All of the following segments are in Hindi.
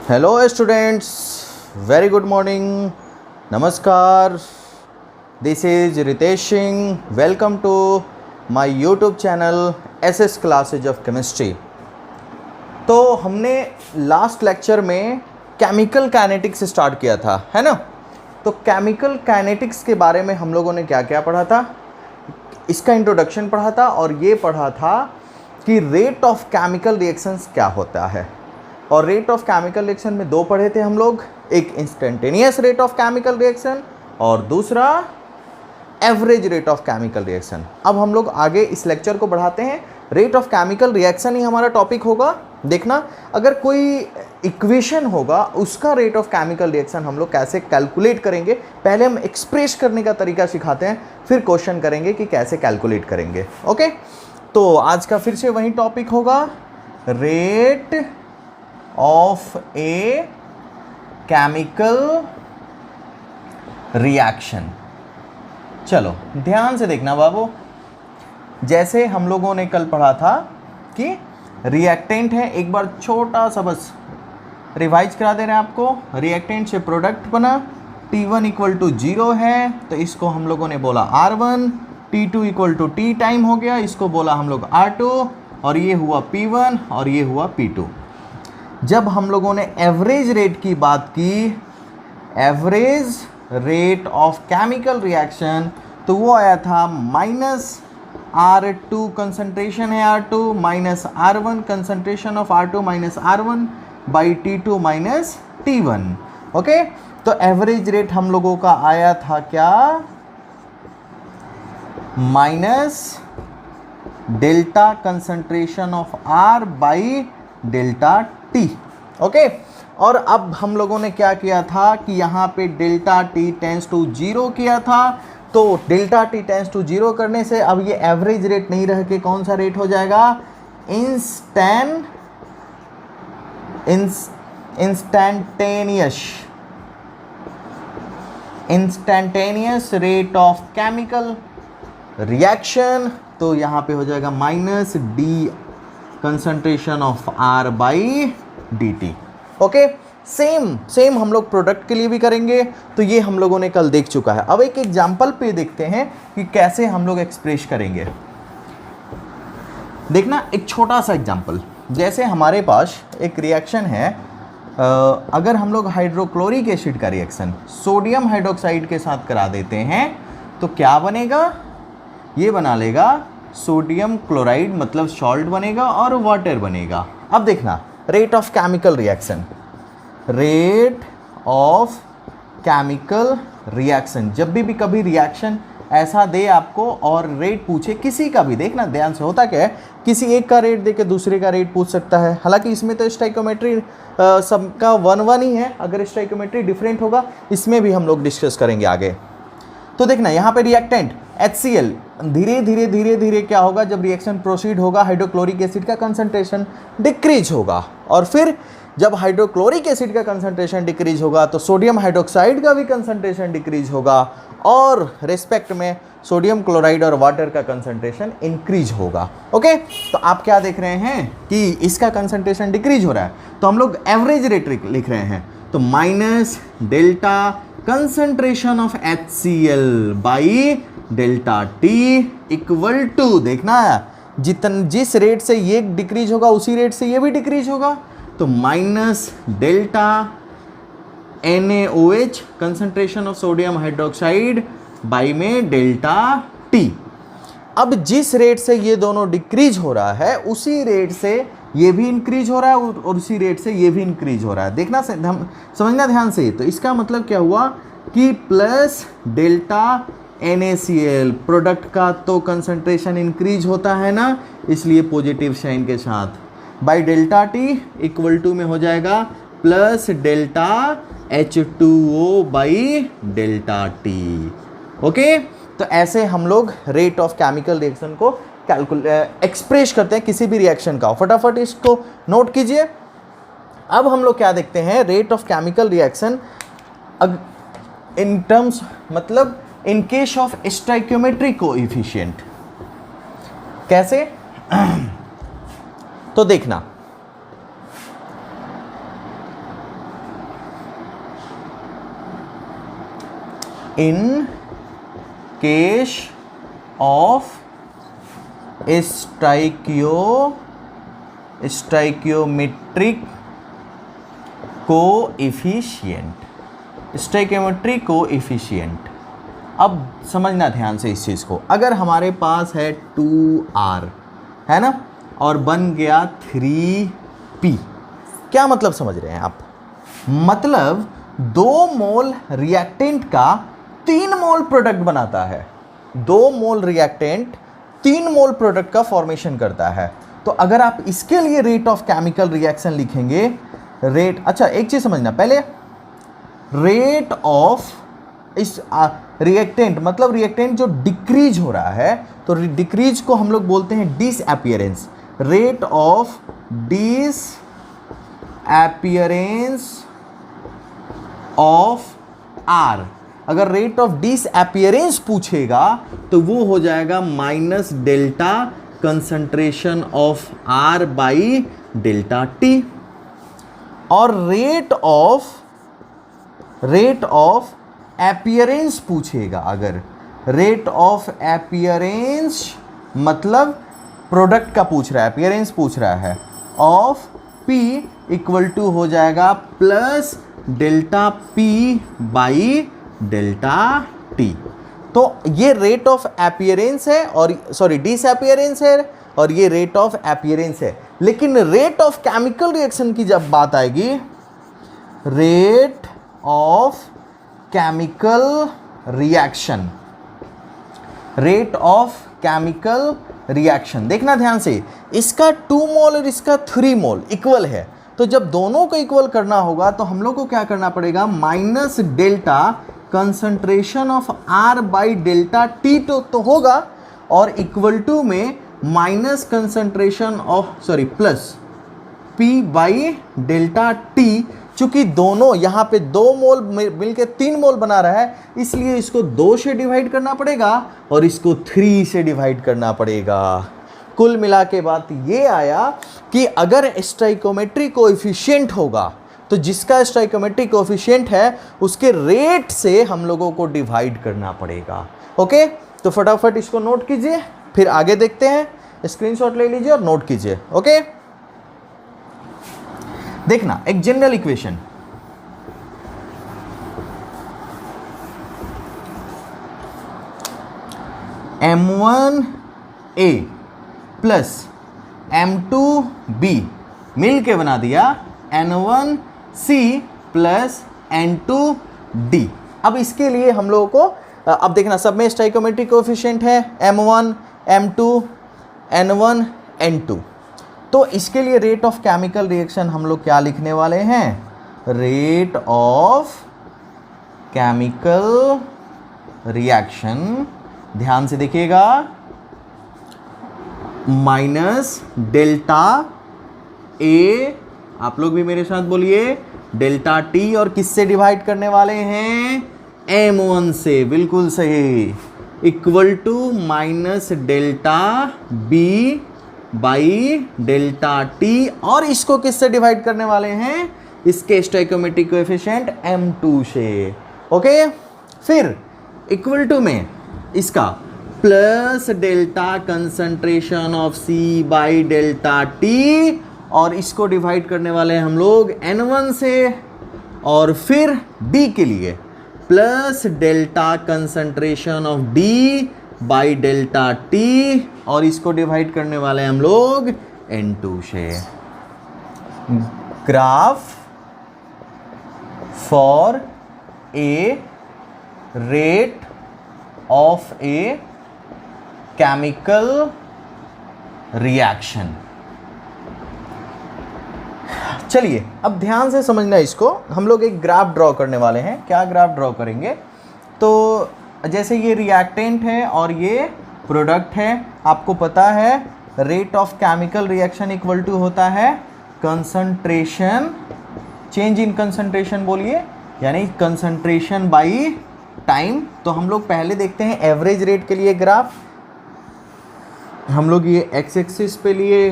Hello students, very good morning, नमस्कार। This is Ritesh Singh. Welcome to my YouTube channel SS classes of chemistry. तो हमने लास्ट लेक्चर में केमिकल काइनेटिक्स स्टार्ट किया था, है ना। तो केमिकल काइनेटिक्स के बारे में हम लोगों ने क्या क्या पढ़ा था, इसका इंट्रोडक्शन पढ़ा था और ये पढ़ा था कि रेट ऑफ केमिकल रिएक्शंस क्या होता है। और रेट ऑफ केमिकल रिएक्शन में दो पढ़े थे हम लोग, एक instantaneous rate of chemical reaction और दूसरा average rate of chemical reaction. अब हम लोग आगे इस लेक्चर को बढ़ाते हैं, रेट ऑफ केमिकल रिएक्शन ही हमारा टॉपिक होगा। देखना, अगर कोई इक्वेशन होगा उसका रेट ऑफ केमिकल रिएक्शन हम लोग कैसे कैलकुलेट करेंगे। पहले हम एक्सप्रेस करने का तरीका सिखाते हैं, फिर क्वेश्चन करेंगे कि कैसे कैलकुलेट करेंगे। ओके, तो आज का फिर से वही टॉपिक होगा, rate of a chemical reaction. चलो ध्यान से देखना बाबू, जैसे हम लोगों ने कल पढ़ा था कि रिएक्टेंट है, एक बार छोटा सा बस रिवाइज करा दे रहे हैं आपको। रिएक्टेंट से प्रोडक्ट बना, T1 इक्वल टू 0 है तो इसको हम लोगों ने बोला R1, T2 equal to T time हो गया, इसको बोला हम लोग R2, और ये हुआ P1 और ये हुआ P2। जब हम लोगों ने एवरेज रेट की बात की, average rate of chemical reaction, तो वो आया था माइनस R2 कंसंट्रेशन है R2 minus R1 concentration of R2 minus R1 by T2 minus T1। Okay, तो एवरेज रेट हम लोगों का आया था क्या, minus delta concentration of R by delta T। Okay, और अब हम लोगों ने क्या किया था कि यहाँ पे डेल्टा T टेंस टू 0 किया था। तो डेल्टा T टेंस टू 0 करने से अब ये एवरेज रेट नहीं रह के कौन सा रेट हो जाएगा, instantaneous rate of chemical reaction. तो यहाँ पे हो जाएगा minus D concentration of R by dt। Okay, same हम लोग प्रोडक्ट के लिए भी करेंगे, तो ये हम लोगों ने कल देख चुका है। अब एक एग्जांपल पे देखते हैं कि कैसे हम लोग एक्सप्रेस करेंगे। देखना, एक छोटा सा एग्जांपल, जैसे हमारे पास एक रिएक्शन है, अगर हम लोग हाइड्रोक्लोरिक एसिड का रिएक्शन सोडियम हाइड्रोक्साइड के साथ करा देते हैं तो क्या बनेगा, ये बना लेगा सोडियम क्लोराइड, मतलब सॉल्ट बनेगा और वाटर बनेगा। अब देखना, rate of chemical reaction, rate of chemical reaction, जब भी कभी रिएक्शन ऐसा दे आपको और रेट पूछे किसी का भी, देखना ध्यान से, होता क्या है, किसी एक का रेट दे के दूसरे का रेट पूछ सकता है। हालांकि इसमें तो स्टोइकियोमेट्री सबका 1-1 ही है, अगर स्टोइकियोमेट्री डिफरेंट होगा इसमें भी हम लोग डिस्कस करेंगे आगे। तो देखना, यहाँ पे रिएक्टेंट HCl, धीरे धीरे क्या होगा, जब रिएक्शन प्रोसीड होगा हाइड्रोक्लोरिक एसिड का कंसंट्रेशन डिक्रीज होगा, और फिर जब हाइड्रोक्लोरिक एसिड का कंसंट्रेशन डिक्रीज होगा तो सोडियम हाइड्रोक्साइड का भी कंसंट्रेशन डिक्रीज होगा, और रिस्पेक्ट में सोडियम क्लोराइड और वाटर का कंसंट्रेशन इंक्रीज होगा। ओके, तो आप क्या देख रहे हैं कि इसका कंसंट्रेशन डिक्रीज हो रहा है, तो हम लोग एवरेज रेट लिख रहे हैं, तो minus delta concentration of HCl by delta T equal to, देखना जिस रेट से ये डिक्रीज होगा उसी रेट से ये भी डिक्रीज होगा, तो minus delta NaOH concentration of sodium hydroxide by में डेल्टा T। अब जिस रेट से ये दोनों डिक्रीज हो रहा है उसी रेट से ये भी इंक्रीज हो रहा है और उसी रेट से ये भी इंक्रीज हो रहा है। देखना, समझना ध्यान से। तो इसका मतलब क्या हुआ कि प्लस डेल्टा NaCl, प्रोडक्ट का तो कंसंट्रेशन इंक्रीज होता है ना, इसलिए पॉजिटिव साइन के साथ, by delta T equal to में हो जाएगा plus delta H2O by delta T। Okay, तो ऐसे हम लोग रेट ऑफ केमिकल रिएक्शन को एक्सप्रेस करते हैं किसी भी रिएक्शन का। फटाफट इसको नोट कीजिए। अब हम लोग क्या देखते हैं, rate of chemical reaction in terms, मतलब in case of stoichiometric coefficient. कैसे, तो देखना, in case of stoichiometric coefficient। अब समझना ध्यान से इस चीज़ को। अगर हमारे पास है 2r है ना, और बन गया 3p, क्या मतलब समझ रहे हैं आप? मतलब 2 मोल रिएक्टेंट का 3 मोल प्रोडक्ट बनाता है। 2 मोल रिएक्टेंट 3 मोल प्रोडक्ट का फॉर्मेशन करता है। तो अगर आप इसके लिए रेट ऑफ केमिकल रिएक्शन लिखेंगे, रेट, अच्छा एक चीज समझना पहले, रेट ऑफ इस रिएक्टेंट मतलब रिएक्टेंट जो डिक्रीज हो रहा है, तो डिक्रीज को हम लोग बोलते हैं disappearance. Rate of disappearance of R. अगर रेट ऑफ डिसअपियरेंस पूछेगा तो वो हो जाएगा minus delta concentration of R by delta T. और रेट ऑफ अपीयरेंस पूछेगा, अगर रेट ऑफ अपीयरेंस मतलब प्रोडक्ट का पूछ रहा है, अपीयरेंस पूछ रहा है, ऑफ पी इक्वल टू हो जाएगा plus delta P by delta T. तो ये रेट ऑफ अपीयरेंस है, और सॉरी डिसअपियरेंस है, और ये रेट ऑफ अपीयरेंस है। लेकिन रेट ऑफ केमिकल रिएक्शन की जब बात आएगी, rate of chemical reaction, rate of chemical reaction देखना ध्यान से, इसका 2 मोल और इसका 3 मोल इक्वल है। तो जब दोनों को इक्वल करना होगा तो हम लोग को क्या करना पड़ेगा, minus delta concentration of R by delta T तो होगा, और इक्वल टू में minus concentration of sorry plus P by delta T. चूंकि दोनों यहाँ पे 2 मोल मिलके 3 मोल बना रहा है, इसलिए इसको 2 से डिवाइड करना पड़ेगा और इसको 3 से डिवाइड करना पड़ेगा। कुल मिला के बात ये आया कि अगर स्टोइकोमेट्रिक कोएफिशिएंट होगा तो जिसका स्टोइकोमेट्रिक कोएफिशिएंट है उसके रेट से हम लोगों को डिवाइड करना पड़ेगा। ओके, तो फटाफट इसको नोट कीजिए, फिर आगे देखते हैं। स्क्रीनशॉट ले लीजिए और नोट कीजिए। ओके, देखना एक general equation, M1A plus M2B मिल के बना दिया N1C प्लस N2D। अब इसके लिए हम लोगों को अब देखना, सब में स्टोइकोमेट्रिक कोएफिशिएंट है M1, M2, N1, N2। तो इसके लिए रेट ऑफ केमिकल रिएक्शन हम लोग क्या लिखने वाले हैं, रेट ऑफ केमिकल रिएक्शन, ध्यान से देखिएगा, माइनस डेल्टा ए, आप लोग भी मेरे साथ बोलिए, डेल्टा टी, और किससे डिवाइड करने वाले हैं, M1 से, बिल्कुल सही, equal to minus delta B by delta T, और इसको किससे डिवाइड करने वाले हैं, इसके स्टोइकोमेट्रिक कोएफिशिएंट M2 से। ओके, फिर इक्वल टू में इसका plus delta concentration of C by delta T, और इसको डिवाइड करने वाले हैं हम लोग N1 से, और फिर D के लिए plus delta concentration of D by delta T, और इसको डिवाइड करने वाले हैं हम लोग N2 से। Graph for a rate of a chemical reaction. चलिए अब ध्यान से समझना इसको, हम लोग एक ग्राफ ड्रॉ करने वाले हैं। क्या ग्राफ ड्रॉ करेंगे, तो जैसे ये रिएक्टेंट है और ये प्रोडक्ट है, आपको पता है rate of chemical reaction equal to होता है कंसंट्रेशन, चेंज इन कंसंट्रेशन बोलिए, यानी कंसंट्रेशन बाई टाइम। तो हम लोग पहले देखते हैं एवरेज रेट के लिए ग्राफ। हम लोग ये एक्स एक्सिस पे लिए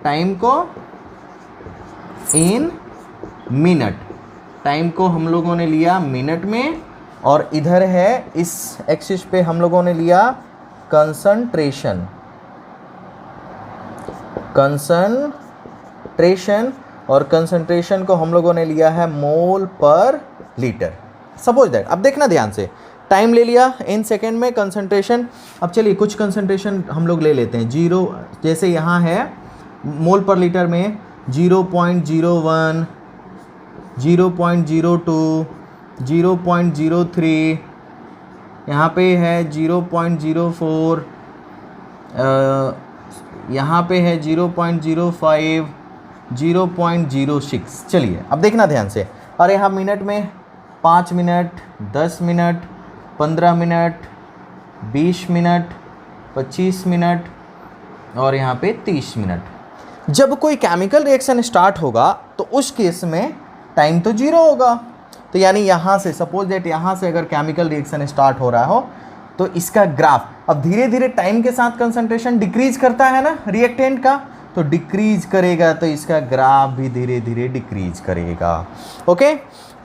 टाइम को इन मिनट, टाइम को हम लोगों ने लिया मिनट में, और इधर है इस एक्सिस पे हम लोगों ने लिया कंसंट्रेशन, और कंसंट्रेशन को हम लोगों ने लिया है मोल पर लीटर। सपोज दैट, अब देखना ध्यान से, टाइम ले लिया इन सेकेंड में, कंसंट्रेशन। अब चलिए कुछ कंसंट्रेशन हम लोग ले लेते हैं। 0 जैसे यहाँ है मोल पर लीटर में 0.01, 0.02, 0.03, यहाँ पे है 0.04, यहाँ पे है 0.05, 0.06। चलिए अब देखना ध्यान से, और यहाँ मिनट में 5 minute, 10 minute, 15 minute, 20 minute, 25 minute और यहाँ पे 30 मिनट। जब कोई केमिकल रिएक्शन स्टार्ट होगा तो उस केस में टाइम तो 0 होगा। तो यानी यहाँ से सपोज दैट यहाँ से अगर केमिकल रिएक्शन स्टार्ट हो रहा हो तो इसका ग्राफ अब धीरे धीरे टाइम के साथ कंसंट्रेशन डिक्रीज करता है ना रिएक्टेंट का, तो डिक्रीज करेगा तो इसका ग्राफ भी धीरे धीरे डिक्रीज करेगा। ओके,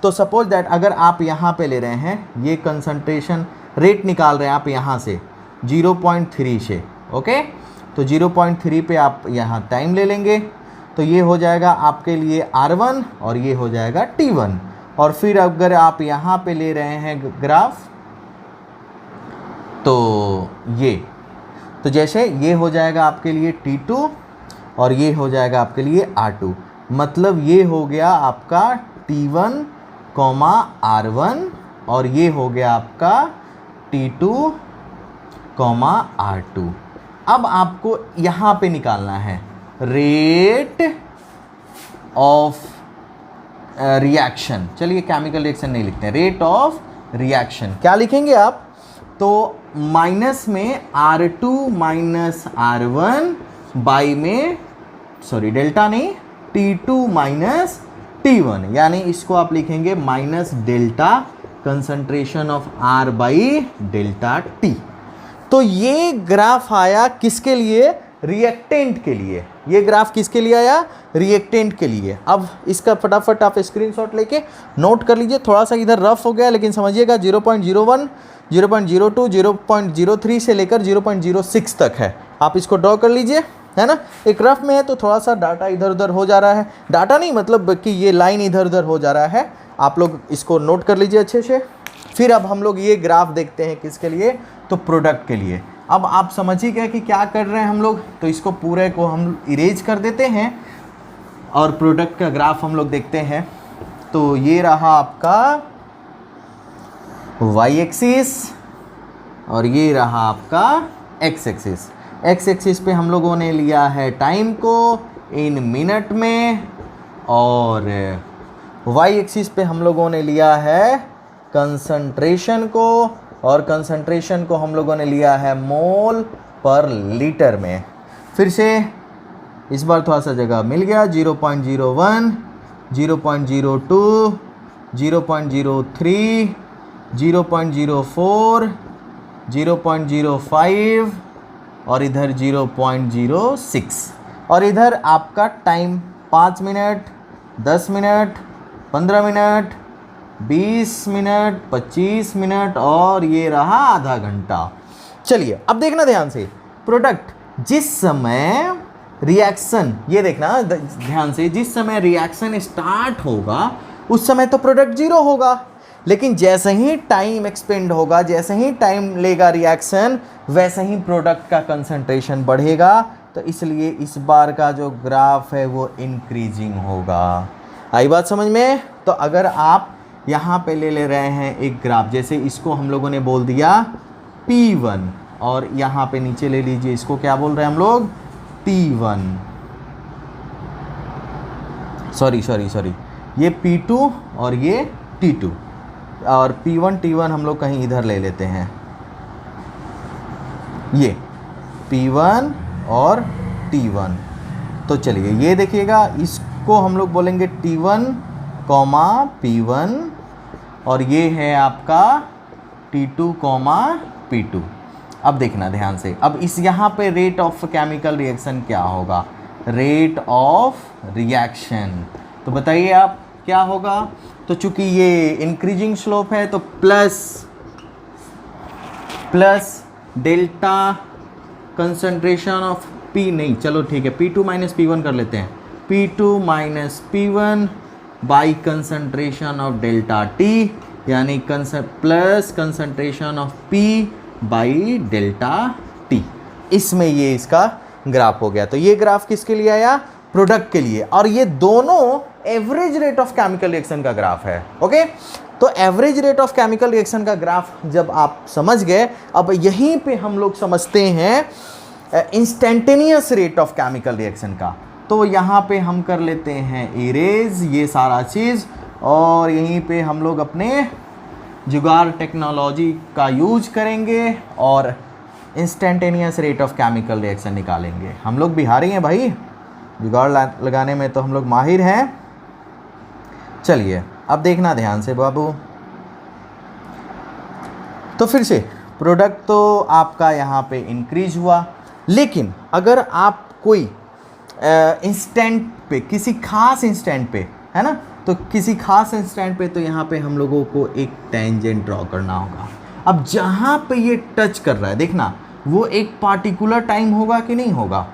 तो सपोज दैट अगर आप यहाँ पे ले रहे हैं, ये कंसंट्रेशन रेट निकाल रहे हैं आप यहाँ से 0.3 से। ओके, तो 0.3 पे आप यहाँ टाइम ले लेंगे, तो ये हो जाएगा आपके लिए R1 और ये हो जाएगा T1। और फिर अगर आप यहाँ पे ले रहे हैं ग्राफ, तो ये, तो जैसे ये हो जाएगा आपके लिए T2 और ये हो जाएगा आपके लिए R2। मतलब ये हो गया आपका T1, R1 और ये हो गया आपका T2, R2। अब आपको यहाँ पे निकालना है रेट ऑफ रिएक्शन। चलिए केमिकल रिएक्शन नहीं लिखते हैं, रेट ऑफ रिएक्शन क्या लिखेंगे आप? तो माइनस में R2 माइनस R1 बाई में, सॉरी डेल्टा नहीं, T2 माइनस T1, यानी इसको आप लिखेंगे minus delta concentration of R by delta T। तो ये ग्राफ आया किसके लिए? रिएक्टेंट के लिए। ये ग्राफ किसके लिए आया? रिएक्टेंट के लिए। अब इसका फटाफट आप स्क्रीनशॉट लेके नोट कर लीजिए। थोड़ा सा इधर रफ हो गया लेकिन समझिएगा 0.01, 0.02, 0.03 से लेकर 0.06 तक है। आप इसको ड्रॉ कर लीजिए, है ना। एक रफ में है तो थोड़ा सा डाटा इधर उधर हो जा रहा है, डाटा नहीं मतलब कि ये लाइन इधर उधर हो जा रहा है। आप लोग इसको नोट कर लीजिए अच्छे से। फिर अब हम लोग ये ग्राफ देखते हैं किसके लिए? तो प्रोडक्ट के लिए। अब आप समझ ही गए कि क्या कर रहे हैं हम लोग, तो इसको पूरे को हम इरेज कर देते हैं और प्रोडक्ट का ग्राफ हम लोग देखते हैं। तो ये रहा आपका वाई एक्सिस और ये रहा आपका एक्स एक्सिस। एक्स एक्सिस पे हम लोगों ने लिया है टाइम को इन मिनट में और वाई एक्सिस पे हम लोगों ने लिया है कंसंट्रेशन को, और कंसंट्रेशन को हम लोगों ने लिया है मोल पर लीटर में। फिर से इस बार थोड़ा सा जगह मिल गया, 0.01, 0.02, 0.03, 0.04, 0.05 और इधर 0.06। और इधर आपका time 5 minute, 10 minute, 15 minute, 20 minute, 25 minute और ये रहा आधा घंटा। चलिए अब देखना ध्यान से, प्रोडक्ट जिस समय रिएक्शन, ये देखना ध्यान से, जिस समय रिएक्शन स्टार्ट होगा उस समय तो प्रोडक्ट 0 होगा, लेकिन जैसे ही टाइम एक्सपेंड होगा, जैसे ही टाइम लेगा रिएक्शन, वैसे ही प्रोडक्ट का कंसंट्रेशन बढ़ेगा। तो इसलिए इस बार का जो ग्राफ है वो इंक्रीजिंग होगा। आई बात समझ में? तो अगर आप यहाँ पे ले रहे हैं एक ग्राफ, जैसे इसको हम लोगों ने बोल दिया P1 और यहाँ पे नीचे ले लीजिए, इसको क्या बोल रहे हैं हम लोग? T1, सॉरी ये P2 और ये T2, और P1 T1 हम लोग कहीं इधर ले लेते हैं, ये P1 और T1। तो चलिए ये देखिएगा, इसको हम लोग बोलेंगे T1, P1 और ये है आपका T2, P2। अब देखना ध्यान से, अब इस यहाँ पे रेट ऑफ केमिकल रिएक्शन क्या होगा? Rate of reaction. तो बताइए आप क्या होगा? तो चूंकि ये इंक्रीजिंग स्लोप है तो plus delta concentration of P, नहीं चलो ठीक है, P2 माइनस P1 कर लेते हैं, P2 minus P1 by concentration of delta T, यानी plus concentration of P by delta T। इसमें ये इसका ग्राफ हो गया। तो ये ग्राफ किसके लिए आया? प्रोडक्ट के लिए। और ये दोनों average rate of chemical reaction का ग्राफ है। ओके, तो average rate of chemical reaction का ग्राफ जब आप समझ गए, अब यहीं पे हम लोग समझते हैं instantaneous rate of chemical reaction का। तो यहाँ पे हम कर लेते हैं इरेज ये सारा चीज़, और यहीं पे हम लोग अपने जुगाड़ टेक्नोलॉजी का यूज करेंगे और instantaneous rate of chemical reaction निकालेंगे। हम लोग बिहारी हैं भाई, जुगाड़ लगाने में तो हम लोग माहिर हैं। चलिए अब देखना ध्यान से बाबू। तो फिर से प्रोडक्ट तो आपका यहाँ पे इंक्रीज हुआ, लेकिन अगर आप कोई इंस्टेंट पे, किसी खास इंस्टेंट पे, है ना, तो किसी खास इंस्टेंट पे तो यहाँ पे हम लोगों को एक टेंजेंट ड्रॉ करना होगा। अब जहाँ पे ये टच कर रहा है देखना, वो एक पार्टिकुलर टाइम होगा कि नहीं होगा,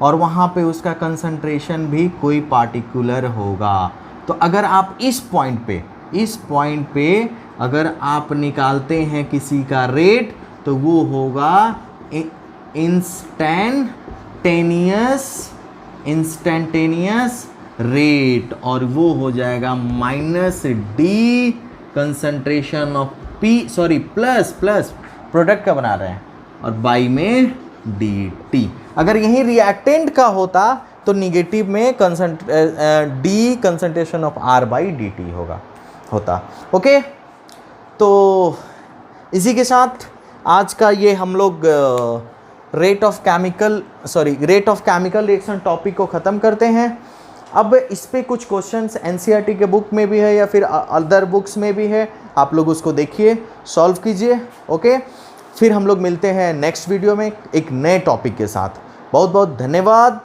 और वहाँ पे उसका कंसंट्रेशन भी कोई पार्टिकुलर होगा। तो अगर आप इस पॉइंट पे अगर आप निकालते हैं किसी का रेट, तो वो होगा इंस्टेंटेनियस रेट, और वो हो जाएगा minus D concentration of plus product का बना रहे हैं और बाई में डी टी। अगर यही रिएक्टेंट का होता तो निगेटिव में D concentration of R by D T होता। ओके, तो इसी के साथ आज का ये हम लोग rate of chemical reaction topic को ख़त्म करते हैं। अब इस पे कुछ क्वेश्चंस एनसीईआरटी के बुक में भी है या फिर अदर बुक्स में भी है, आप लोग उसको देखिए, सॉल्व कीजिए। ओके, फिर हम लोग मिलते हैं नेक्स्ट वीडियो में एक नए टॉपिक के साथ। बहुत बहुत धन्यवाद।